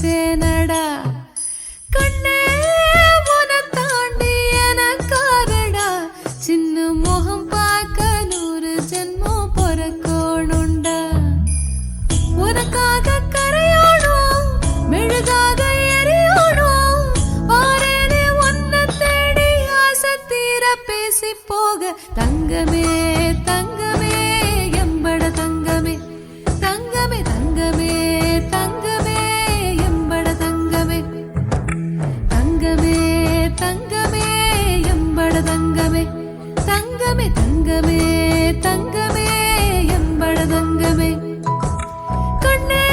இழைச்சேனடா கண்ணே உன தாண்டி எனக்காரடா சின்ன முகம் பார்க்க 100 ஜென்மம் பொறக்கணுண்டா உனக்காக கரையோடும் மெழுகாக எரியோடும் வாரேனே உன்னை தேடி ஆசை தீர பேசி போக தங்கமே தங்கமே எம்பட தங்கமே தங்கமே தங்கமே தங்கமே எம்பட தங்கமே தங்கமே தங்கமே எம்பட தங்கமே தங்கமே தங்கமே தங்கமே எம்பட தங்கமே கண்ணே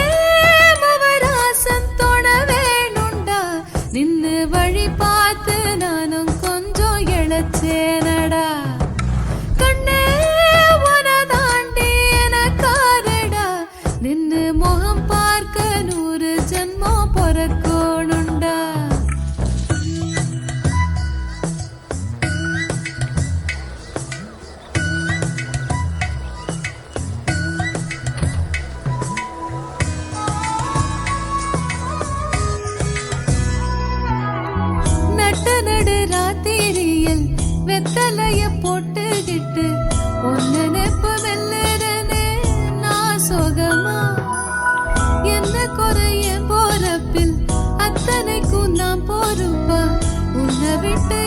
மவராசம் தொட வேணுண்டா நின்னு வழி பார்த்து நானும் கொஞ்சம் இழைச்சேனடா கண்ணே உன தாண்டி எனக்காரடா நின்னு முகம் பார்க்க 100 ஜென்மம் பொறக்கணுண்டா நட்ட நடு ராத்திரியில் வெத்தலைய போட்டுக்கிட்டு ஒன்னு நெப்பு வெல்லுறனே நான் சோகமா என்ன குறைய போறப்பில் அத்தனைக்கும் நான் பொறுப்பா உன்னை விட்டு